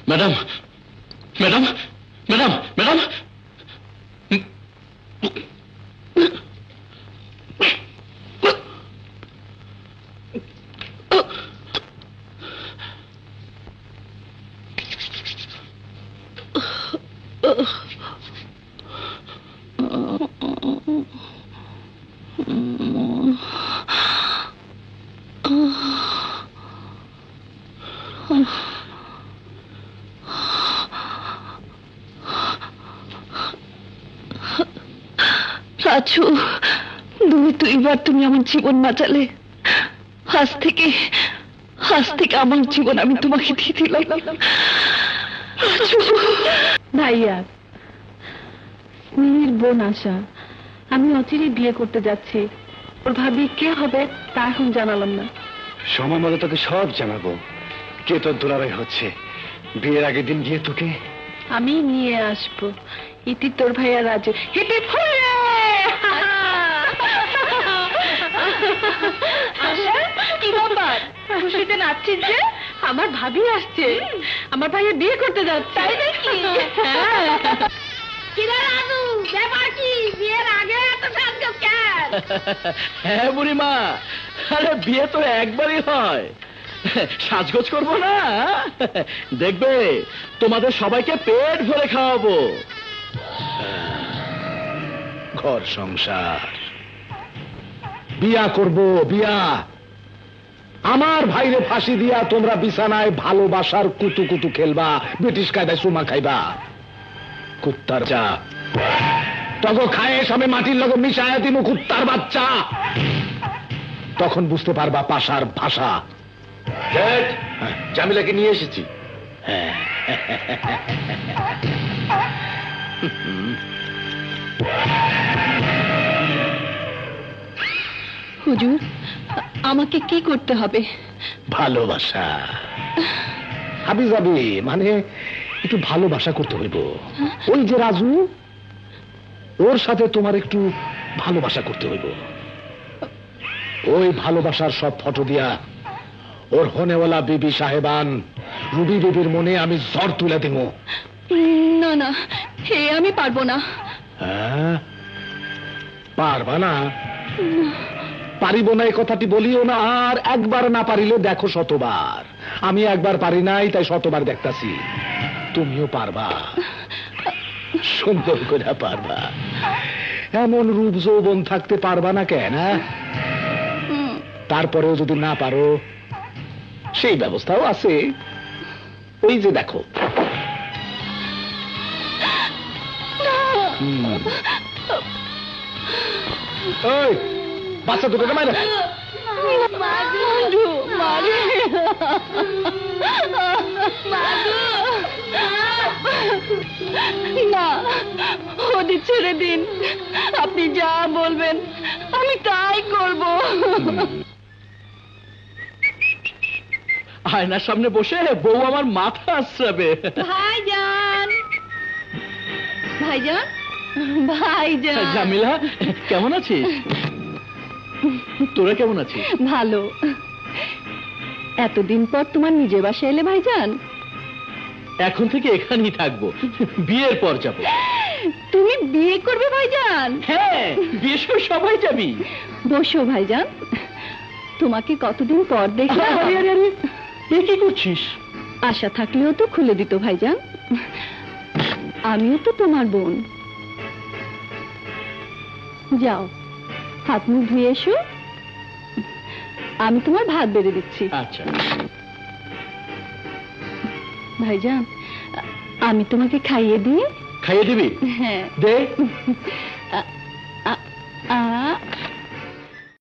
Madam, madam, madam, madam, Raju, দুইবার তুমি আমার জীবন বাঁচালে। আজ থেকে আমার জীবন আমি তোমাকে দিয়ে দিলাম। ভাইয়া, মিনির বোন আশা, আমি অচিরেই বিয়ে করতে যাচ্ছি। ওর ভাবি কে হবে তা এখন জানালাম না। সময় মতো তোকে সব জানাবো। কে তোর দুলাভাই হচ্ছে, বিয়ের আগের দিন গিয়ে তোকে আমি নিয়ে আসবো। ইতি তোর ভাইয়া রাজু। হিপি ফুলে কি ব্যাপার, খুশিতে নাচছিস যে? আমার ভাবি আসছে, আমার ভাইয়া বিয়ে করতে যাচ্ছে। তাই নাকি? হ্যাঁ বুড়িমা, আরে বিয়ে তো একবারই হয়, সাজগোজ করবো না? দেখবে তোমাদের সবাইকে পেট ভরে খাওয়াবো। ঘর সংসার, বিয়া করব, বিয়া। আমার ভাইরে ফাঁসি দিয়া তোমরা বিছানায় ভালোবাসার কুতু কুতু খেলবা, ব্রিটিশ কায়দায় চুমা খাইবা। কুত্তার চা তখন খায় সামনে মাটির লগে মিশায়া দিমু, কুত্তার বাচ্চা। তখন বুঝতে পারবা পাশার ভাষা। জামিলাকে নিয়ে এসেছি। হুজুর, আমাকে কি করতে হবে? ভালোবাসা। হাবি যাবি মানে একটু ভালোবাসা করতে হইব। ওই যে রাজু, ওর সাথে তোমার একটু ভালোবাসা করতে হইব। ওই ভালোবাসার সব ফটো দিয়া ওর হনেওয়ালা বিবি সাহেবান রুবি বিবির মনে আমি জ্বর তুলে দিব। না না, হে আমি পারবো না। হ্যাঁ, পারবা না? পারিব না এই কথাটি বলিও না। আর একবার না পারিলে দেখো শতবার। আমি একবার পারি নাই, তাই শতবার দেখতাছি। তুমিও পারবা, সুন্দর করে পারবা। এমন রূপ যৌবন থাকতে পারবা না কেন? তারপরেও যদি না পারো, সেই ব্যবস্থাও আছে। ওই যে দেখো। ওই বাচ্চা দুটোকে মারে। না, ওদের ছেড়ে দিন। আপনি যা বলবেন আমি তাই করব। আয়নার সামনে বসে বউ আমার মাথা আশ্রাবে। ভাইজান, ভাইজান, ভাইজান। জামিলা, কেমন আছিস? তোরা কেমন আছিস? ভালো। এতদিন পর তোমার নিজের বাসায় এলে ভাইজান? এখন থেকে এখানেই থাকবো, বিয়ের পর যাব। তুমি বিয়ে করবে ভাইজান? হ্যাঁ, বিয়ে সবাই যাবি। বসো ভাইজান, তোমাকে কতদিন পর দেখলাম। কি করছিস? আশা থাকলেও তো খুলে দিত ভাইজান। আমিও তো তোমার বোন। যাও, হাত মুখ ধুয়ে এসো, আমি তোমার ভাত বেড়ে দিচ্ছি। আচ্ছা ভাইজান, আমি তোমাকে খাইয়ে দিই। খাইয়ে দিবি? হ্যাঁ দে।